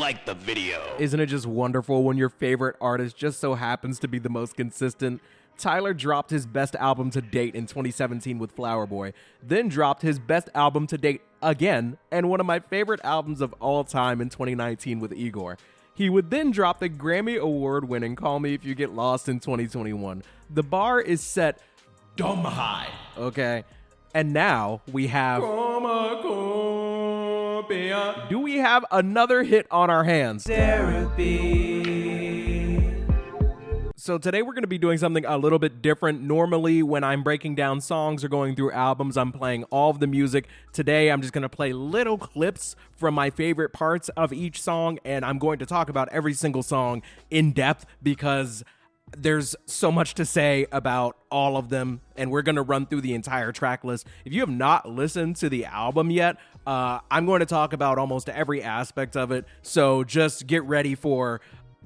like the video. Isn't it just wonderful when your favorite artist just so happens to be the most consistent? Tyler dropped his best album to date in 2017 with Flower Boy, then dropped his best album to date again, and one of my favorite albums of all time in 2019 with Igor. He would then drop the Grammy Award-winning Call Me If You Get Lost in 2021. The bar is set dumb high, okay? And now we have... Chromakopia. Do we have another hit on our hands? Derapy. So today we're going to be doing something a little bit different. Normally when I'm breaking down songs or going through albums, I'm playing all of the music. Today I'm just going to play little clips from my favorite parts of each song, and I'm going to talk about every single song in depth because there's so much to say about all of them, and we're going to run through the entire track list. If you have not listened to the album yet, I'm going to talk about almost every aspect of it, so just get ready for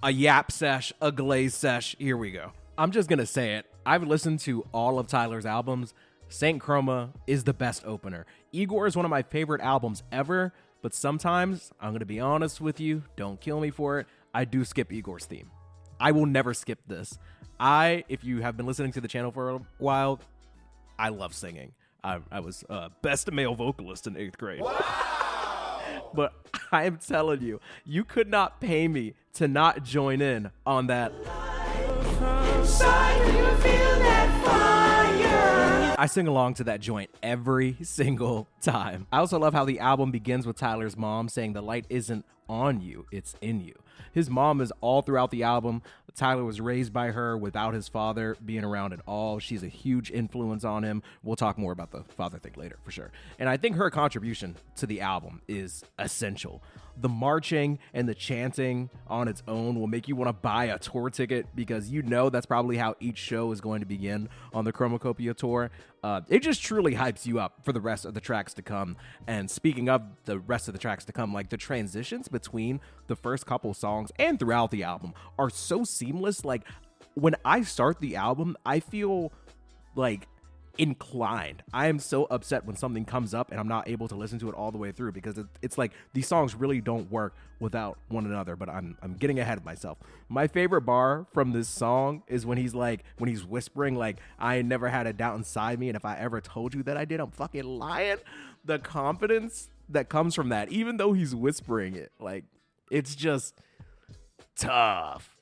a yap sesh, a glaze sesh. Here we go. I'm just gonna say it. I've listened to all of Tyler's albums. Saint Chroma is the best opener. Igor is one of my favorite albums ever, but sometimes, I'm gonna be honest with you, don't kill me for it, I do skip Igor's theme. I will never skip this. If you have been listening to the channel for a while, I love singing. I was best male vocalist in 8th grade. Wow! But I am telling you, you could not pay me to not join in on that. I sing along to that joint every single time. I also love how the album begins with Tyler's mom saying the light isn't on you, it's in you. His mom is all throughout the album. Tyler was raised by her without his father being around at all. She's a huge influence on him. We'll talk more about the father thing later for sure. And I think her contribution to the album is essential. The marching and the chanting on its own will make you want to buy a tour ticket because you know that's probably how each show is going to begin on the Chromakopia tour. It just truly hypes you up for the rest of the tracks to come. And speaking of the rest of the tracks to come, like the transitions between the first couple songs and throughout the album are so seamless. Like when I start the album, I feel like inclined. I am so upset when something comes up and I'm not able to listen to it all the way through because it's like these songs really don't work without one another, but I'm getting ahead of myself. My favorite bar from this song is when he's whispering like, I never had a doubt inside me, and if I ever told you that I did, I'm fucking lying. The confidence that comes from that, even though he's whispering it, like it's just tough.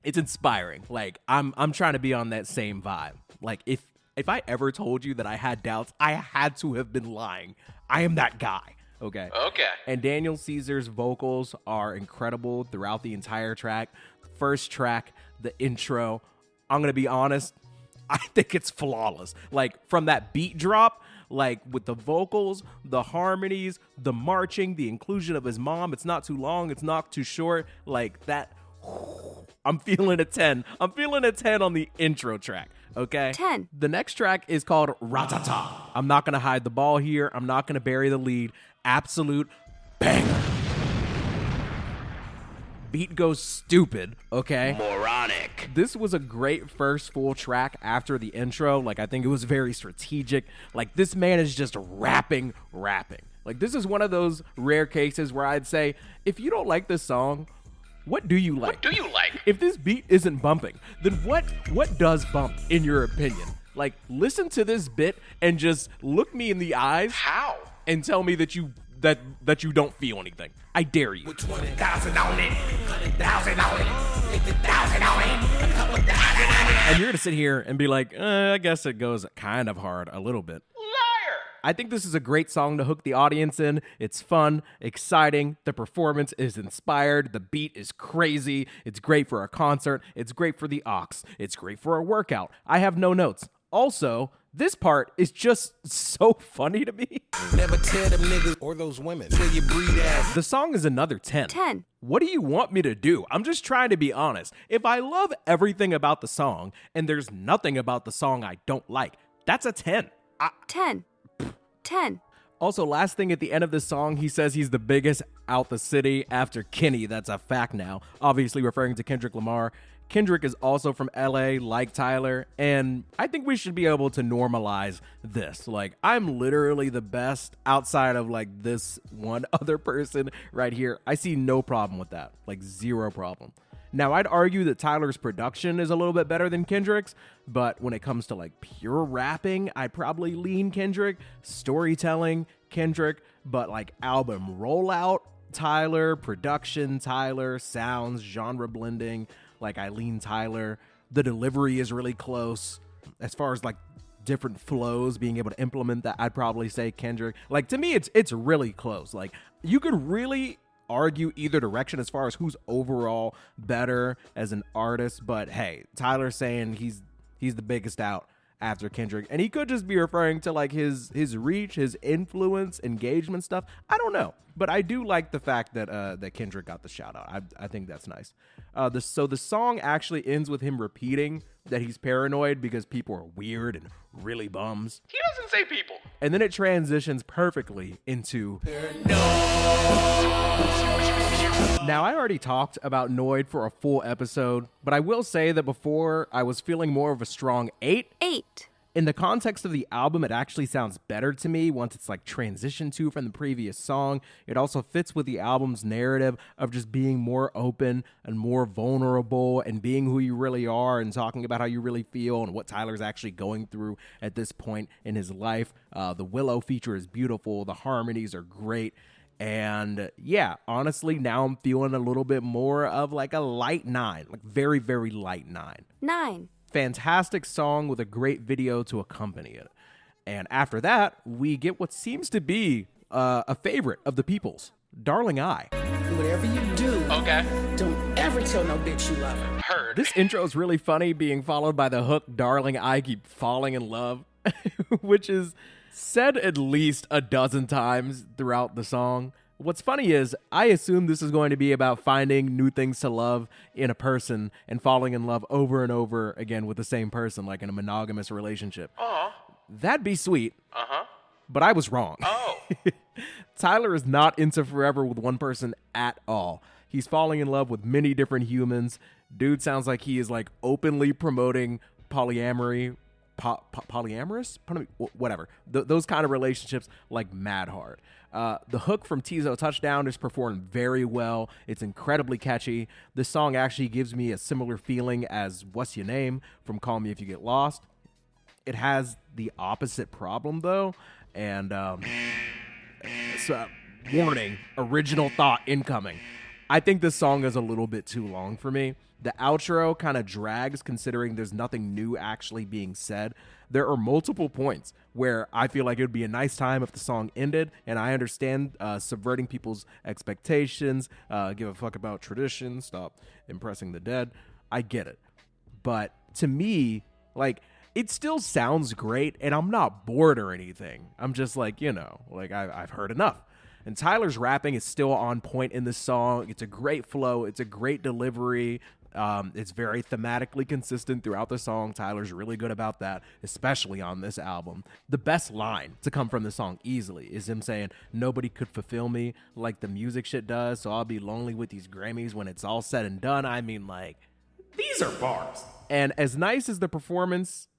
It's inspiring. Like I'm trying to be on that same vibe. Like if I ever told you that I had doubts, I had to have been lying. I am that guy. Okay. And Daniel Caesar's vocals are incredible throughout the entire track. First track, the intro, I'm going to be honest, I think it's flawless. Like from that beat drop, like with the vocals, the harmonies, the marching, the inclusion of his mom. It's not too long. It's not too short. Like that. I'm feeling a 10. I'm feeling a 10 on the intro track. Okay. 10. The next track is called Ratata. I'm not going to hide the ball here. I'm not going to bury the lead. Absolute banger. Beat goes stupid, okay? Moronic. This was a great first full track after the intro. Like, I think it was very strategic. Like, this man is just rapping. Like, this is one of those rare cases where I'd say, if you don't like this song, what do you like? If this beat isn't bumping, then what does bump, in your opinion? Like, listen to this bit and just look me in the eyes. How? And tell me that you don't feel anything. I dare you. With 20,000 on it, 100,000 on it, 50,000 on it, a couple thousand. And you're gonna sit here and be like, I guess it goes kind of hard a little bit. I think this is a great song to hook the audience in. It's fun, exciting, the performance is inspired, the beat is crazy, it's great for a concert, it's great for the aux, it's great for a workout. I have no notes. Also, this part is just so funny to me. Never tell them niggas or those women where you breathe at. The song is another 10. 10. What do you want me to do? I'm just trying to be honest. If I love everything about the song and there's nothing about the song I don't like, that's a 10. 10. 10. Also, last thing at the end of the song, he says he's the biggest out the city after Kenny. That's a fact now. Obviously referring to Kendrick Lamar. Kendrick is also from LA, like Tyler, and I think we should be able to normalize this. Like, I'm literally the best outside of like this one other person right here. I see no problem with that, like zero problem. Now, I'd argue that Tyler's production is a little bit better than Kendrick's, but when it comes to like pure rapping, I'd probably lean Kendrick. Storytelling, Kendrick, but like album rollout, Tyler. Production, Tyler. Sounds, genre blending, like I lean Tyler. The delivery is really close. As far as like different flows, being able to implement that, I'd probably say Kendrick. Like, to me, it's really close. Like, you could really argue either direction as far as who's overall better as an artist, but hey, Tyler's saying he's the biggest out after Kendrick, and he could just be referring to like his reach, his influence, engagement stuff. I don't know, but I do like the fact that that Kendrick got the shout out. I think that's nice. So the song actually ends with him repeating that he's paranoid because people are weird and really bums. He doesn't say people. And then it transitions perfectly into Now, I already talked about Noid for a full episode, but I will say that before I was feeling more of a strong 8. 8. In the context of the album, it actually sounds better to me once it's like transitioned to from the previous song. It also fits with the album's narrative of just being more open and more vulnerable and being who you really are and talking about how you really feel and what Tyler's actually going through at this point in his life. The Willow feature is beautiful. The harmonies are great. And yeah, honestly, now I'm feeling a little bit more of like a light 9, like very, very light 9. 9. Fantastic song with a great video to accompany it. And after that, we get what seems to be a favorite of the people's, Darling I. Whatever you do, Okay. don't ever tell no bitch you love her. Heard. This intro is really funny, being followed by the hook, Darling I Keep Falling in Love, which is said at least a dozen times throughout the song. What's funny is I assume this is going to be about finding new things to love in a person and falling in love over and over again with the same person, like in a monogamous relationship. That'd be sweet. But I was wrong. Oh. Tyler is not into forever with one person at all. He's falling in love with many different humans. Dude sounds like he is like openly promoting polyamory. Polyamorous? Whatever. Those kind of relationships like mad hard. The hook from Tizo Touchdown is performed very well. It's incredibly catchy. This song actually gives me a similar feeling as What's Your Name from Call Me If You Get Lost. It has the opposite problem though, and so, warning, original thought incoming. I think this song is a little bit too long for me. The outro kind of drags considering there's nothing new actually being said. There are multiple points where I feel like it would be a nice time if the song ended, and I understand subverting people's expectations, give a fuck about tradition, stop impressing the dead. I get it. But to me, like, it still sounds great, and I'm not bored or anything. I'm just like, like I've heard enough. And Tyler's rapping is still on point in this song. It's a great flow. It's a great delivery. It's very thematically consistent throughout the song. Tyler's really good about that, especially on this album. The best line to come from the song easily is him saying, "Nobody could fulfill me like the music shit does, so I'll be lonely with these Grammys when it's all said and done." I mean, like, These are bars. and as nice as the performance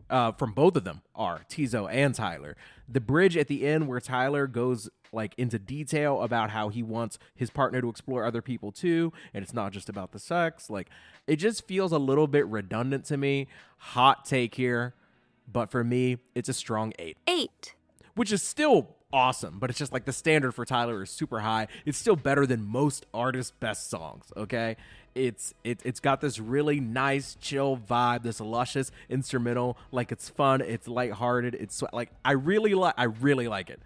from both of them are, Tizo and Tyler, the bridge at the end where Tyler goes like into detail about how he wants his partner to explore other people too, and it's not just about the sex, like, it just feels a little bit redundant to me. Hot take here, but for me, it's a strong 8. 8. Which is still awesome, but it's just like the standard for Tyler is super high. It's still better than most artists' best songs, okay? It's got this really nice, chill vibe, this luscious instrumental, like it's fun, it's lighthearted, it's like I really like it.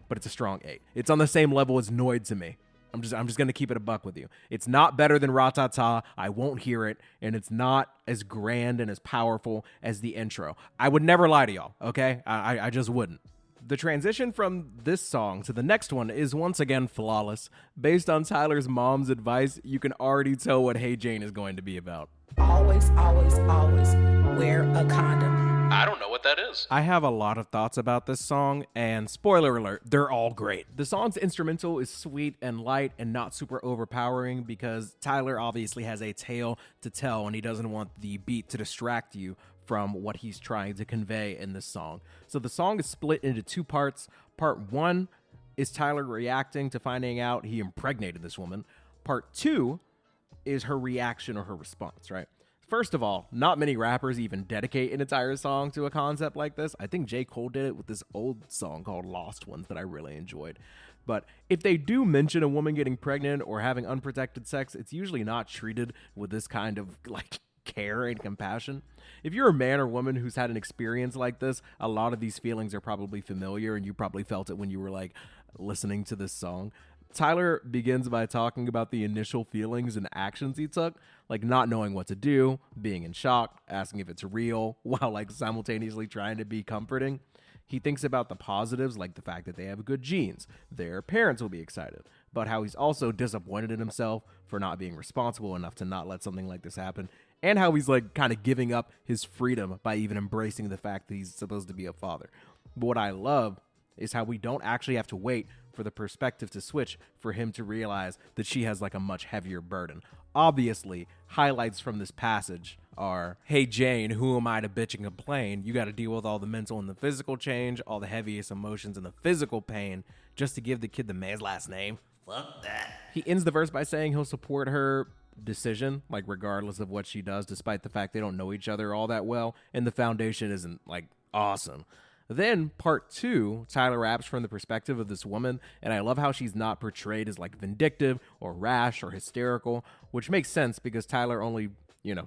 But it's a strong 8. It's on the same level as Noid to me. I'm just gonna keep it a buck with you. It's not better than Ratata. I won't hear it, and it's not as grand and as powerful as the intro. I would never lie to y'all, okay? I just wouldn't. The transition from this song to the next one is once again flawless. Based on Tyler's mom's advice, you can already tell what Hey Jane is going to be about. Always, always, always wear a condom. I don't know what that is. I have a lot of thoughts about this song, and spoiler alert, they're all great. The song's instrumental is sweet and light and not super overpowering because Tyler obviously has a tale to tell and he doesn't want the beat to distract you from what he's trying to convey in this song. So the song is split into two parts. Part 1 is Tyler reacting to finding out he impregnated this woman. Part 2 is her reaction or her response, right? First of all, not many rappers even dedicate an entire song to a concept like this. I think J. Cole did it with this old song called Lost Ones that I really enjoyed. But if they do mention a woman getting pregnant or having unprotected sex, it's usually not treated with this kind of like care and compassion. If you're a man or woman who's had an experience like this, a lot of these feelings are probably familiar and you probably felt it when you were like listening to this song. Tyler begins by talking about the initial feelings and actions he took, like not knowing what to do, being in shock, asking if it's real, while like simultaneously trying to be comforting. He thinks about the positives, like the fact that they have good genes, their parents will be excited, but how he's also disappointed in himself for not being responsible enough to not let something like this happen, and how he's like kind of giving up his freedom by even embracing the fact that he's supposed to be a father. But what I love is how we don't actually have to wait for the perspective to switch for him to realize that she has like a much heavier burden. Obviously, highlights from this passage are, hey Jane, who am I to bitch and complain? You got to deal with all the mental and the physical change, all the heaviest emotions and the physical pain just to give the kid the man's last name. Fuck that. He ends the verse by saying he'll support her decision, like regardless of what she does, despite the fact they don't know each other all that well, and the foundation isn't like awesome. Then part 2, Tyler raps from the perspective of this woman, and I love how she's not portrayed as like vindictive or rash or hysterical, which makes sense because Tyler only,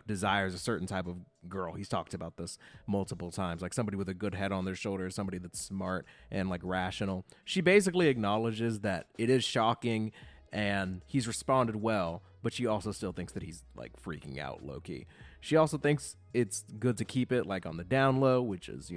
desires a certain type of girl. He's talked about this multiple times, like somebody with a good head on their shoulders, somebody that's smart and like rational. She basically acknowledges that it is shocking and he's responded well, but she also still thinks that he's like freaking out low-key. She also thinks it's good to keep it like on the down low, which is,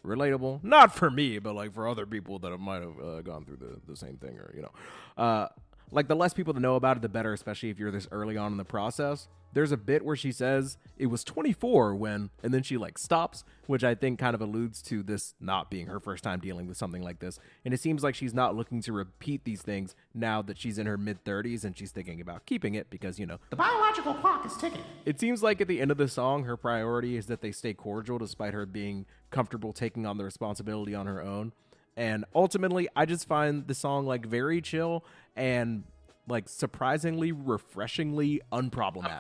relatable, not for me, but like for other people that might have gone through the same thing, or like the less people to know about it, the better, especially if you're this early on in the process. There's a bit where she says it was 24 when, and then she like stops, which I think kind of alludes to this not being her first time dealing with something like this. And it seems like she's not looking to repeat these things now that she's in her mid-30s and she's thinking about keeping it because, The biological clock is ticking. it seems like at the end of the song, her priority is that they stay cordial despite her being comfortable taking on the responsibility on her own. And ultimately, I just find the song like very chill and like surprisingly, refreshingly unproblematic.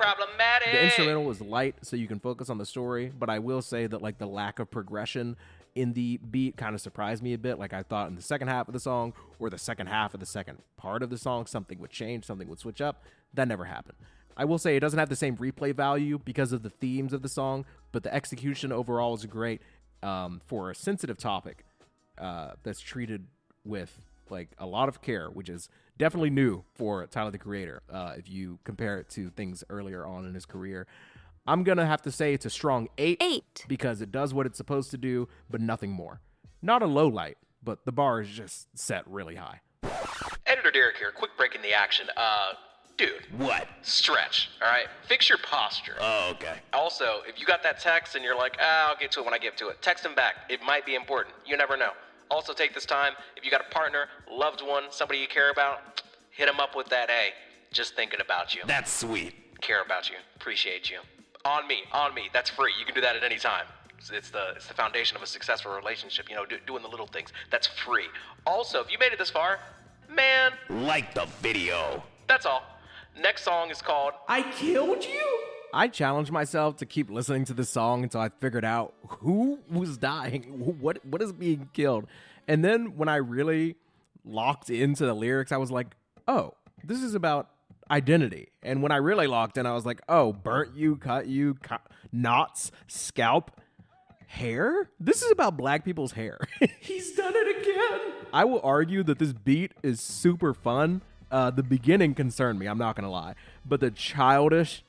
The instrumental is light, so you can focus on the story, but I will say that like the lack of progression in the beat kind of surprised me a bit. Like I thought in the second half of the song or the second half of the second part of the song, something would change, something would switch up. That never happened. I will say it doesn't have the same replay value because of the themes of the song, but the execution overall is great for a sensitive topic that's treated with like a lot of care, which is definitely new for Tyler the Creator if you compare it to things earlier on in his career. I'm gonna have to say it's a strong 8 because it does what it's supposed to do, but nothing more. Not a low light, but the bar is just set really high. Editor Derek here, quick break in the action. Dude. What? Stretch, all right? Fix your posture. Oh, okay. Also, if you got that text and you're like, I'll get to it when I get to it, text him back. It might be important. You never know. Also, take this time. If you got a partner, loved one, somebody you care about, hit him up with that A. Just thinking about you. That's sweet. Care about you. Appreciate you. On me. That's free. You can do that at any time. It's the foundation of a successful relationship. Doing the little things. That's free. Also, if you made it this far, man, Like the video. that's all. Next song is called I killed you? I challenged myself to keep listening to this song until I figured out who was dying, what is being killed. And then when I really locked into the lyrics, I was like, oh, this is about identity. And when I really locked in, I was like, oh, burnt you, cut you, knots, scalp, hair? This is about black people's hair. He's done it again. I will argue that this beat is super fun. The beginning concerned me, I'm not going to lie. But the childish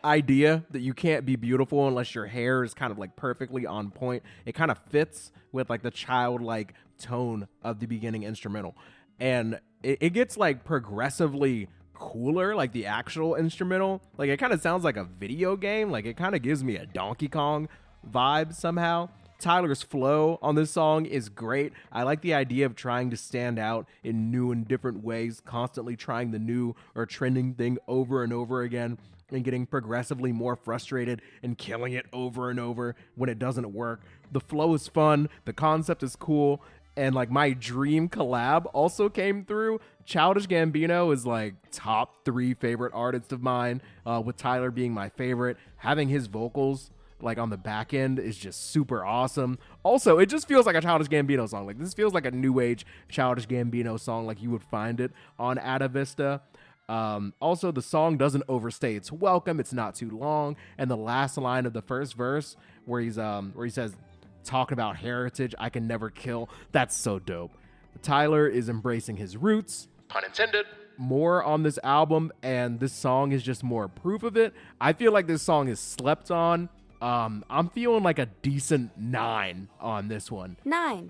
idea that you can't be beautiful unless your hair is kind of like perfectly on point, it kind of fits with like the childlike tone of the beginning instrumental. And it gets like progressively cooler, like the actual instrumental. Like it kind of sounds like a video game. Like it kind of gives me a Donkey Kong vibe somehow. Tyler's flow on this song is great. I like the idea of trying to stand out in new and different ways, constantly trying the new or trending thing over and over again and getting progressively more frustrated and killing it over and over when it doesn't work. The flow is fun, the concept is cool, and like my dream collab also came through. Childish Gambino is like top 3 favorite artists of mine, with Tyler being my favorite. Having his vocals like on the back end is just super awesome. Also, it just feels like a Childish Gambino song. Like this feels like a new age Childish Gambino song, like you would find it on Ada Vista. Also, the song doesn't overstay its welcome. It's not too long, and the last line of the first verse where he says, "Talking about heritage, I can never kill." That's so dope. Tyler is embracing his roots. Pun intended. More on this album, and this song is just more proof of it. I feel like this song is slept on. I'm feeling like a decent 9 on this one. 9.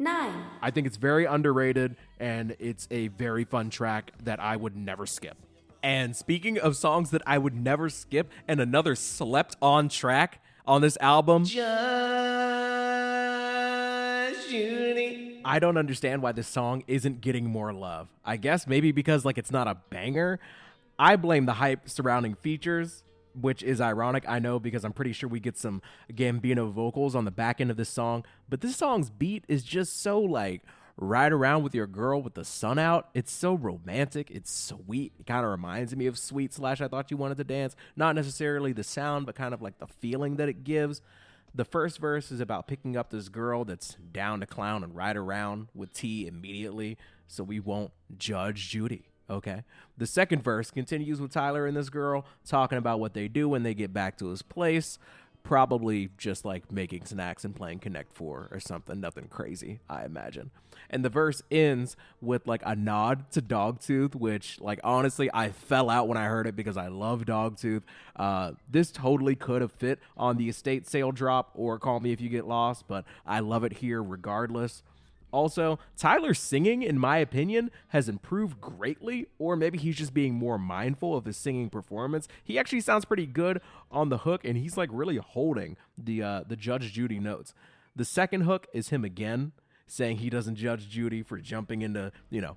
I think it's very underrated, and it's a very fun track that I would never skip. And speaking of songs that I would never skip, and another slept on track on this album, Just Judy. I don't understand why this song isn't getting more love. I guess maybe because like it's not a banger. I blame the hype surrounding features, which is ironic, I know, because I'm pretty sure we get some Gambino vocals on the back end of this song. But this song's beat is just so like ride around with your girl with the sun out. It's so romantic. It's sweet. It kind of reminds me of Sweet / I Thought You Wanted to Dance. Not necessarily the sound, but kind of like the feeling that it gives. The first verse is about picking up this girl that's down to clown and ride around with T immediately, so we won't judge Judy. Okay. The second verse continues with Tyler and this girl talking about what they do when they get back to his place. Probably just like making snacks and playing Connect 4 or something. Nothing crazy, I imagine. And the verse ends with like a nod to Dogtooth, which like honestly I fell out when I heard it because I love Dogtooth. This totally could have fit on the estate sale drop or Call Me If You Get Lost, but I love it here regardless. Also, Tyler's singing, in my opinion, has improved greatly, or maybe he's just being more mindful of his singing performance. He actually sounds pretty good on the hook, and he's like really holding the Judge Judy notes. The second hook is him again saying he doesn't judge Judy for jumping into,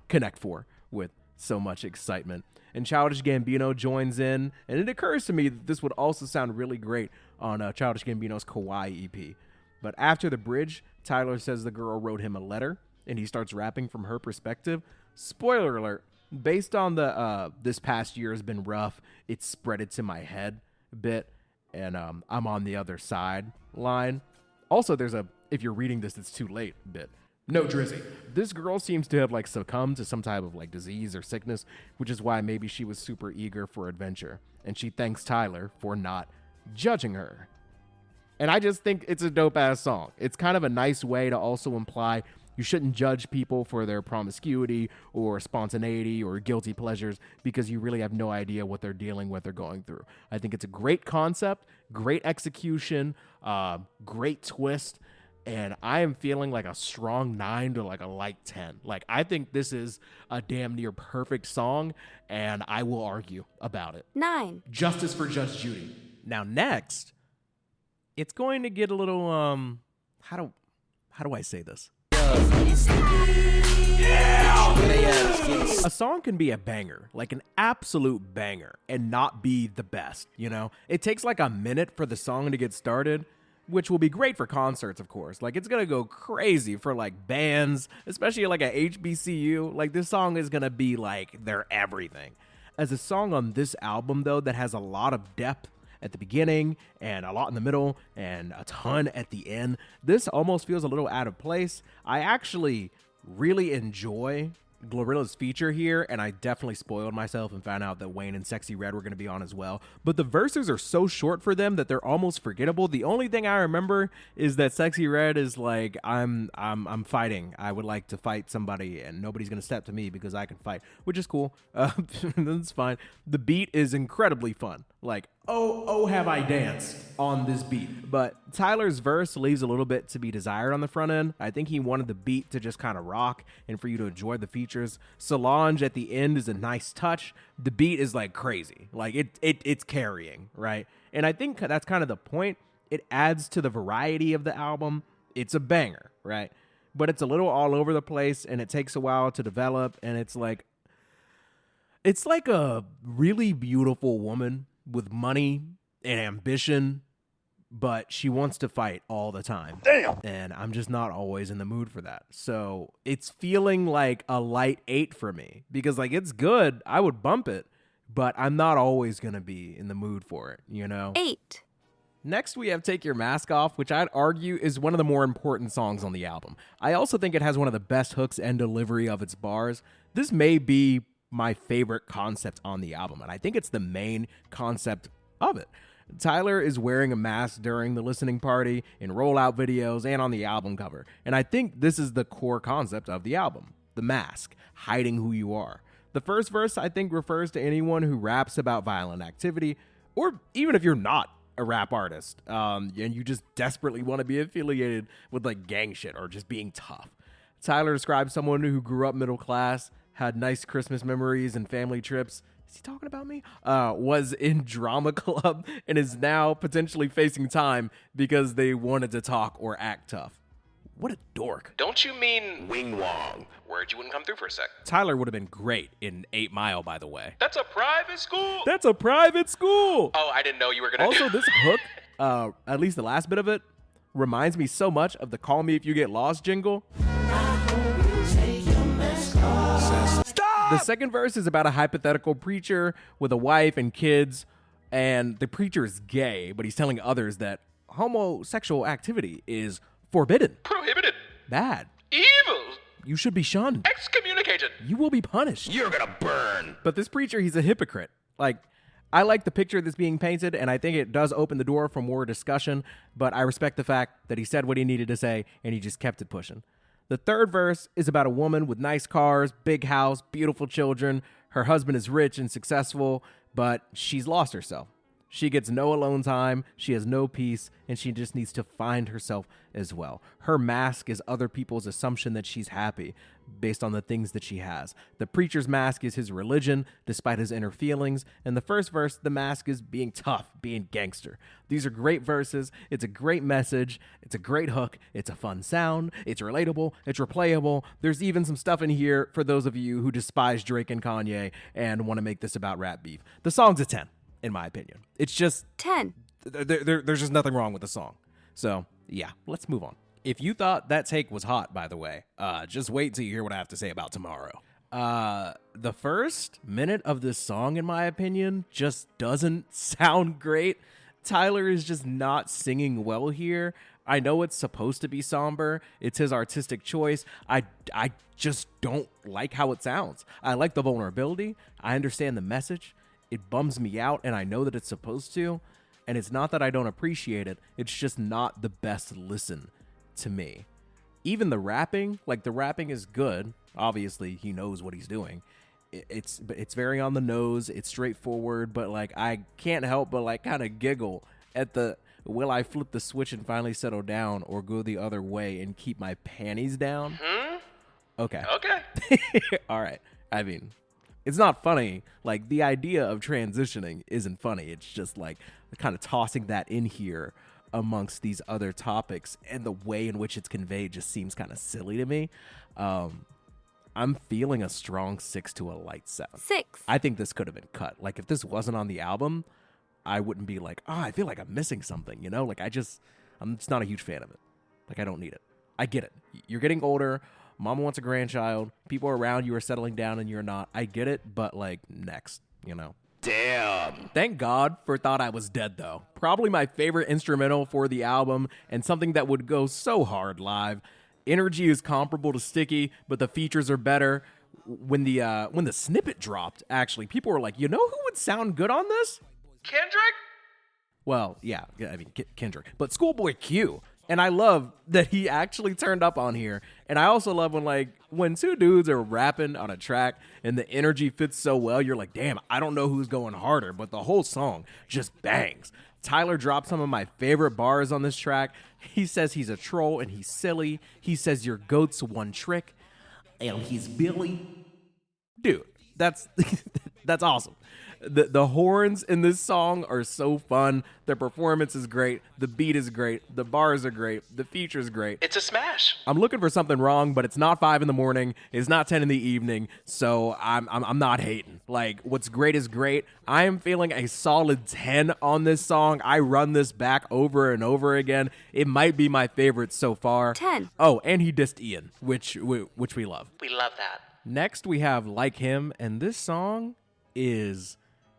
Connect 4 with so much excitement. And Childish Gambino joins in, and it occurs to me that this would also sound really great on Childish Gambino's Kawaii EP. But after the bridge, Tyler says the girl wrote him a letter, and he starts rapping from her perspective. Spoiler alert, based on the this past year has been rough, it spread it to my head a bit, and I'm on the other side line. Also, there's a, if you're reading this, it's too late bit. No Drizzy. This girl seems to have like succumbed to some type of like disease or sickness, which is why maybe she was super eager for adventure, and she thanks Tyler for not judging her. And I just think it's a dope-ass song. It's kind of a nice way to also imply you shouldn't judge people for their promiscuity or spontaneity or guilty pleasures because you really have no idea what they're dealing with or going through. I think it's a great concept, great execution, great twist, and I am feeling like a strong 9 to like a light 10. Like, I think this is a damn near perfect song, and I will argue about it. 9. Justice for Judge Judy. Now, next, it's going to get a little, how do I say this? A song can be a banger, like an absolute banger, and not be the best, It takes like a minute for the song to get started, which will be great for concerts, of course. Like, it's going to go crazy for like bands, especially like a HBCU. Like, this song is going to be like their everything. As a song on this album, though, that has a lot of depth at the beginning and a lot in the middle and a ton at the end, this almost feels a little out of place. I actually really enjoy Glorilla's feature here, and I definitely spoiled myself and found out that Wayne and Sexy Red were going to be on as well. But the verses are so short for them that they're almost forgettable. The only thing I remember is that Sexy Red is like, I'm fighting. I would like to fight somebody, and nobody's going to step to me because I can fight, which is cool. That's fine. The beat is incredibly fun. Like, oh, have I danced on this beat. But Tyler's verse leaves a little bit to be desired on the front end. I think he wanted the beat to just kind of rock and for you to enjoy the features. Solange at the end is a nice touch. The beat is like crazy. Like it's carrying, right? And I think that's kind of the point. It adds to the variety of the album. It's a banger, right? But it's a little all over the place, and it takes a while to develop, and it's like a really beautiful woman with money and ambition, but she wants to fight all the time. Damn. And I'm just not always in the mood for that. So it's feeling like a light 8 for me, because like it's good. I would bump it, but I'm not always going to be in the mood for it, you know? 8. Next, we have Take Your Mask Off, which I'd argue is one of the more important songs on the album. I also think it has one of the best hooks and delivery of its bars. This may be my favorite concept on the album, and I think it's the main concept of it. Tyler is wearing a mask during the listening party, in rollout videos, and on the album cover. And I think this is the core concept of the album, the mask, hiding who you are. The first verse, I think, refers to anyone who raps about violent activity, or even if you're not a rap artist, and you just desperately want to be affiliated with like gang shit or just being tough. Tyler describes someone who grew up middle class, had nice Christmas memories and family trips. Is he talking about me? Was in drama club and is now potentially facing time because they wanted to talk or act tough. What a dork. Don't you mean Wing Wong? Word you wouldn't come through for a sec. Tyler would have been great in 8 Mile, by the way. That's a private school. That's a private school. Oh, I didn't know you were going to Also, this hook, at least the last bit of it, reminds me so much of the Call Me If You Get Lost jingle. Stop! The second verse is about a hypothetical preacher with a wife and kids, and the preacher is gay, but he's telling others that homosexual activity is forbidden. Prohibited. Bad. Evil. You should be shunned. Excommunicated. You will be punished. You're gonna burn. But this preacher, he's a hypocrite. Like, I like the picture that's being painted, and I think it does open the door for more discussion, but I respect the fact that he said what he needed to say, and he just kept it pushing. The third verse is about a woman with nice cars, big house, beautiful children. Her husband is rich and successful, but she's lost herself. She gets no alone time, she has no peace, and she just needs to find herself as well. Her mask is other people's assumption that she's happy based on the things that she has. The preacher's mask is his religion, despite his inner feelings. And the first verse, the mask is being tough, being gangster. These are great verses. It's a great message. It's a great hook. It's a fun sound. It's relatable. It's replayable. There's even some stuff in here for those of you who despise Drake and Kanye and want to make this about rap beef. The song's a 10. In my opinion. It's just 10. There's just nothing wrong with the song. So, yeah, let's move on. If you thought that take was hot, by the way, just wait till you hear what I have to say about Tomorrow. The first minute of this song, in my opinion, just doesn't sound great. Tyler is just not singing well here. I know it's supposed to be somber. It's his artistic choice. I just don't like how it sounds. I like the vulnerability. I understand the message. It bums me out, and I know that it's supposed to, and it's not that I don't appreciate it. It's just not the best listen to me. Even the rapping, like the rapping is good. Obviously, he knows what he's doing. It's very on the nose. It's straightforward, but like I can't help but like kind of giggle at the will I flip the switch and finally settle down, or go the other way and keep my panties down? Okay. All right. I mean, it's not funny. Like, the idea of transitioning isn't funny. It's just like kind of tossing that in here amongst these other topics, and the way in which it's conveyed just seems kind of silly to me. I'm feeling a strong 6 to a light 7. 6. I think this could have been cut. Like, if this wasn't on the album, I wouldn't be like, I feel like I'm missing something, you know? Like, I'm just not a huge fan of it. Like, I don't need it. I get it. You're getting older. Mama wants a grandchild. People around you are settling down and you're not. I get it, but like, next, you know? Damn. Thank God for Thought I Was Dead, though. Probably my favorite instrumental for the album, and something that would go so hard live. Energy is comparable to Sticky, but the features are better. When the snippet dropped, actually, people were like, you know who would sound good on this? Kendrick? Well, yeah, I mean, Kendrick. But Schoolboy Q. And I love that he actually turned up on here. And I also love when two dudes are rapping on a track and the energy fits so well, you're like, damn, I don't know who's going harder, but the whole song just bangs. Tyler dropped some of my favorite bars on this track. He says he's a troll and he's silly. He says your goat's one trick and he's Billy. Dude, that's awesome. The horns in this song are so fun. The performance is great. The beat is great. The bars are great. The feature's great. It's a smash. I'm looking for something wrong, but it's not 5 a.m. It's not 10 p.m. So I'm not hating. Like, what's great is great. I am feeling a solid 10 on this song. I run this back over and over again. It might be my favorite so far. 10. Oh, and he dissed Ian, which we love. We love that. Next, we have Like Him, and this song is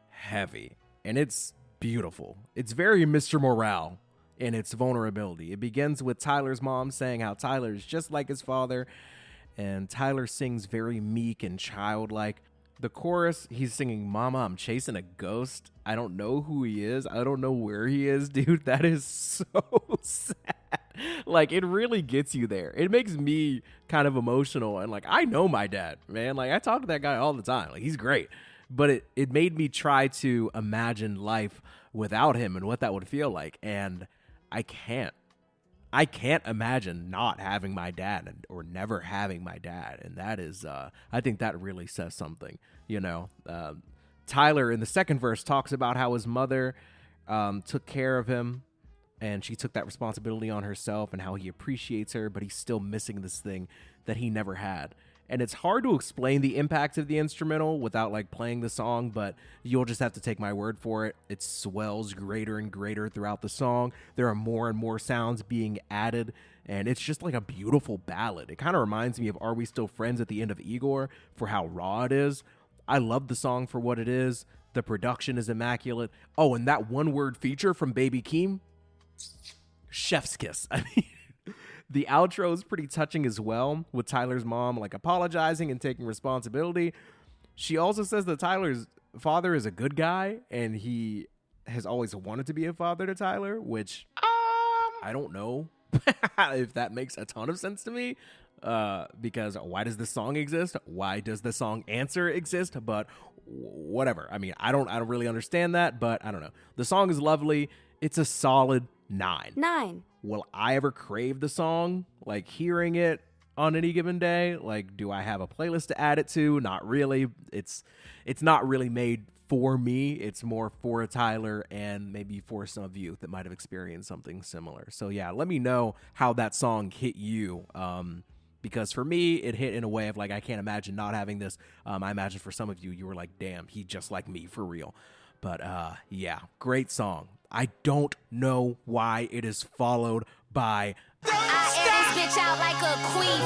heavy, and it's beautiful. It's very Mr. Morale in its vulnerability. It begins with Tyler's mom saying how Tyler is just like his father, and Tyler sings very meek and childlike. The chorus, he's singing, "Mama, I'm chasing a ghost. I don't know who he is. I don't know where he is." Dude, that is so sad. Like, it really gets you there. It makes me kind of emotional. And, like, I know my dad, man. Like, I talk to that guy all the time. Like, he's great. But it made me try to imagine life without him and what that would feel like. And I can't. I can't imagine not having my dad or never having my dad. And that is, I think that really says something, you know. Tyler, in the second verse, talks about how his mother took care of him, and she took that responsibility on herself, and how he appreciates her, but he's still missing this thing that he never had. And it's hard to explain the impact of the instrumental without, like, playing the song, but you'll just have to take my word for it. It swells greater and greater throughout the song. There are more and more sounds being added, and it's just like a beautiful ballad. It kind of reminds me of Are We Still Friends at the end of Igor for how raw it is. I love the song for what it is. The production is immaculate. Oh, and that one-word feature from Baby Keem, chef's kiss. I mean, the outro is pretty touching as well, with Tyler's mom, like, apologizing and taking responsibility. She also says that Tyler's father is a good guy, and he has always wanted to be a father to Tyler, which I don't know if that makes a ton of sense to me, because why does this song exist? Why does the song Answer exist? But whatever. I mean, I don't really understand that, but I don't know. The song is lovely. It's a solid 9. 9. Will I ever crave the song? Like, hearing it on any given day? Like, do I have a playlist to add it to? Not really. It's not really made for me. It's more for Tyler and maybe for some of you that might have experienced something similar. So yeah, let me know how that song hit you. Because for me, it hit in a way of, like, I can't imagine not having this. I imagine for some of you, you were like, damn, he just like me for real. But yeah, great song. I don't know why it is followed by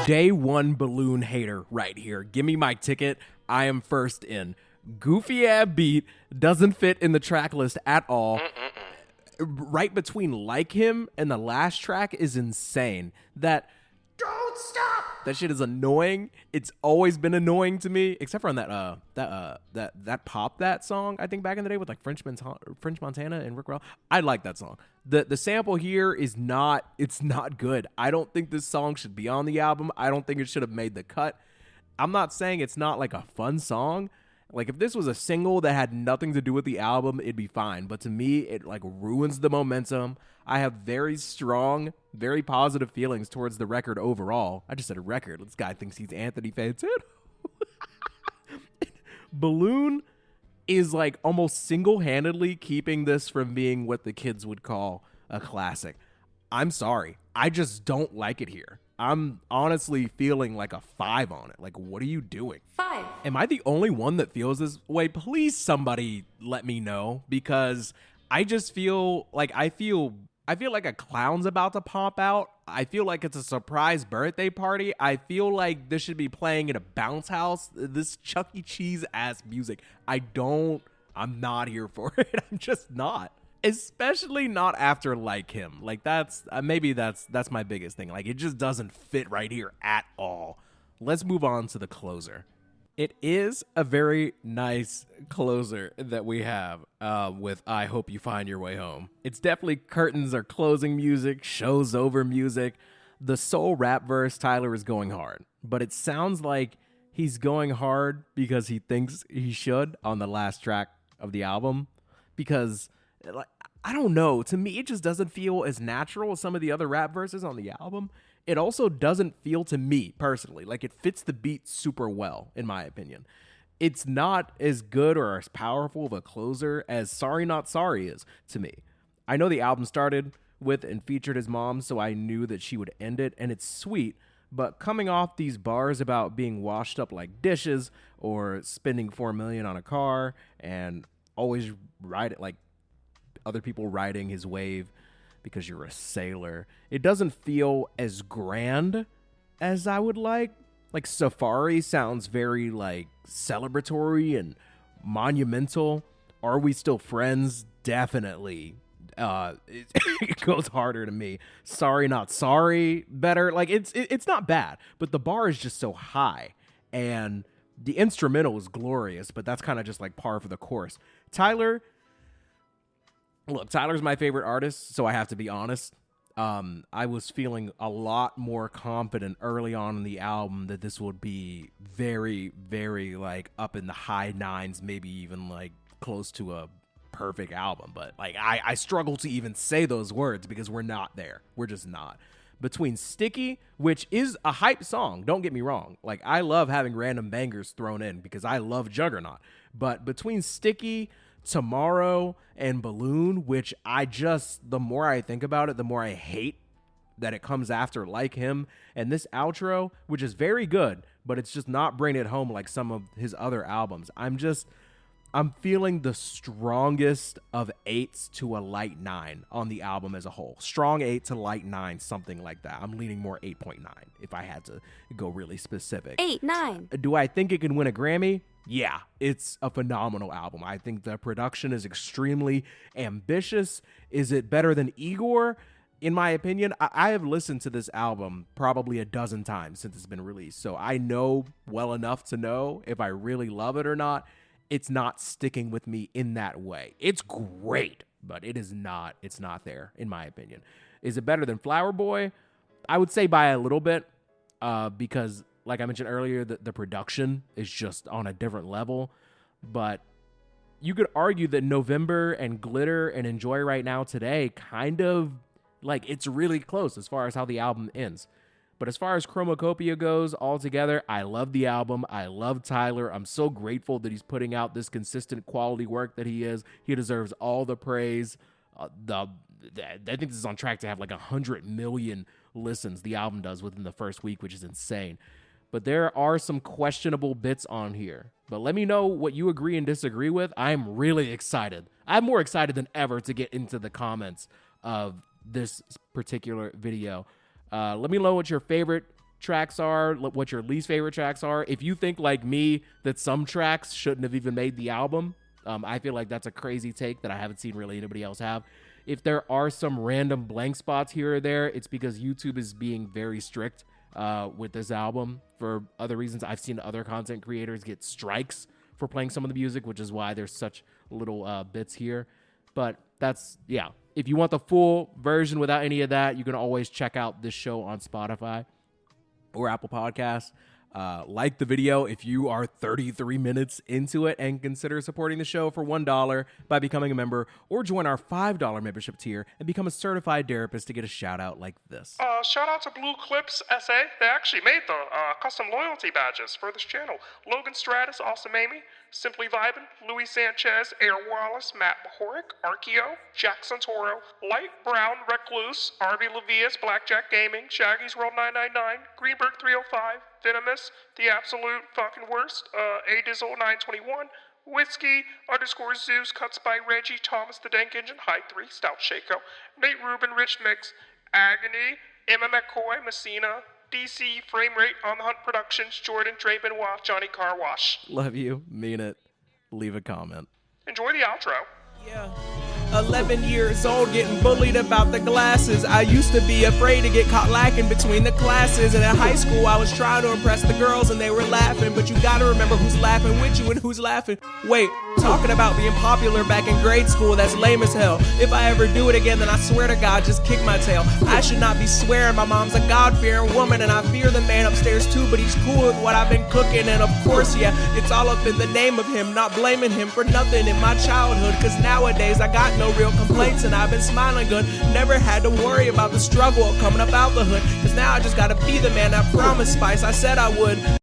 Day One Balloon Hater right here. Give me my ticket. I am first in. Goofy ass beat, doesn't fit in the track list at all. Right between Like Him and the last track is insane. Don't stop. That shit is annoying. It's always been annoying to me, except for on that Pop That song, I think, back in the day with, like, French Montana and Rick Ross. I like that song. The sample here is not good. I don't think this song should be on the album. I don't think it should have made the cut. I'm not saying it's not, like, a fun song. Like, if this was a single that had nothing to do with the album, it'd be fine. But to me, it, like, ruins the momentum. I have very strong, very positive feelings towards the record overall. I just said a record. This guy thinks he's Anthony Fantano. Balloon is, like, almost single-handedly keeping this from being what the kids would call a classic. I'm sorry. I just don't like it here. I'm honestly feeling like a 5 on it. Like, what are you doing? 5. Am I the only one that feels this way? Please, somebody let me know, because I just feel like I feel like a clown's about to pop out. I feel like it's a surprise birthday party. I feel like this should be playing at a bounce house. This Chuck E. Cheese ass music. I'm not here for it. I'm just not. Especially not after Like Him. Like, that's maybe that's my biggest thing. Like, it just doesn't fit right here at all. Let's move on to the closer. It is a very nice closer that we have with I Hope You Find Your Way Home. It's definitely curtains or closing music, shows over music. The soul rap verse, Tyler is going hard. But it sounds like he's going hard because he thinks he should on the last track of the album. Because, like, I don't know. To me, it just doesn't feel as natural as some of the other rap verses on the album. It also doesn't feel, to me personally, like it fits the beat super well, in my opinion. it's not as good or as powerful of a closer as Sorry Not Sorry is to me. I know the album started with and featured his mom, so I knew that she would end it, and it's sweet, but coming off these bars about being washed up like dishes or spending $4 million on a car and always ride it like other people riding his wave because you're a sailor, it doesn't feel as grand as I would like. Like Safari sounds very like celebratory and monumental. Are We Still Friends? Definitely. It goes harder to me. Sorry Not Sorry, better. Like it's not bad, but the bar is just so high, and the instrumental is glorious, but that's kind of just like par for the course. Tyler's my favorite artist, so I have to be honest. I was feeling a lot more confident early on in the album that this would be very, very like up in the high nines, maybe even like close to a perfect album. But like I struggle to even say those words because we're not there. We're just not. Between Sticky, which is a hype song, don't get me wrong. Like I love having random bangers thrown in because I love Juggernaut. But between Sticky, Tomorrow, and Balloon, which the more I think about it, the more I hate that it comes after Like Him, and this outro, which is very good, but it's just not bringing it home like some of his other albums. I'm feeling the strongest of 8s to a light 9 on the album as a whole. Strong 8 to light 9, something like that. I'm leaning more 8.9 if I had to go really specific. 8, 9. Do I think it can win a Grammy? Yeah, it's a phenomenal album. I think the production is extremely ambitious. Is it better than Igor? In my opinion, I have listened to this album probably a dozen times since it's been released, so I know well enough to know if I really love it or not. It's not sticking with me in that way. It's great, but it's not there, in my opinion. Is it better than Flower Boy? I would say by a little bit, because, like I mentioned earlier, the production is just on a different level. But you could argue that November and Glitter and Enjoy Right Now Today kind of, like, it's really close as far as how the album ends. But as far as Chromakopia goes, altogether, I love the album. I love Tyler. I'm so grateful that he's putting out this consistent quality work that he is. He deserves all the praise. I think this is on track to have like 100 million listens, the album does, within the first week, which is insane. But there are some questionable bits on here. But let me know what you agree and disagree with. I'm really excited. I'm more excited than ever to get into the comments of this particular video. Let me know what your favorite tracks are, what your least favorite tracks are. If you think, like me, that some tracks shouldn't have even made the album, I feel like that's a crazy take that I haven't seen really anybody else have. If there are some random blank spots here or there, it's because YouTube is being very strict with this album for other reasons. I've seen other content creators get strikes for playing some of the music, which is why there's such little bits here. But that's, yeah. If you want the full version without any of that, you can always check out this show on Spotify or Apple Podcasts. Like the video if you are 33 minutes into it, and consider supporting the show for $1 by becoming a member, or join our $5 membership tier and become a certified therapist to get a shout out like this. Shout out to Blue Clips SA. They actually made the custom loyalty badges for this channel. Logan Stratus, Awesome Amy, Simply Vibin', Louis Sanchez, Air Wallace, Matt Mahoric, Archeo, Jack Santoro, Light Brown, Recluse, RV Levias, Blackjack Gaming, Shaggy's World 999, Greenberg 305, Venomous, The Absolute Fucking Worst, A Dizzle 921, Whiskey _ Zeus, Cuts by Reggie, Thomas the Dank Engine, High 3, Stout Shaco, Nate Rubin, Rich Mix, Agony, Emma McCoy, Messina, DC, Frame Rate, On the Hunt Productions, Jordan, Dre Benoit, Johnny Car Wash. Love you. Mean it. Leave a comment. Enjoy the outro. Yeah. 11 years old, getting bullied about the glasses. I used to be afraid to get caught lacking between the classes. And in high school, I was trying to impress the girls and they were laughing. But you gotta remember who's laughing with you and who's laughing. Wait, talking about being popular back in grade school, that's lame as hell. If I ever do it again, then I swear to God, just kick my tail. I should not be swearing. My mom's a God-fearing woman and I fear the man upstairs too, but he's cool with what I've been cooking. And of course, yeah, it's all up in the name of him, not blaming him for nothing in my childhood. Cause nowadays I got no real complaints and I've been smiling good. Never had to worry about the struggle of coming up out the hood. Cause now I just gotta be the man that promised Spice I said I would.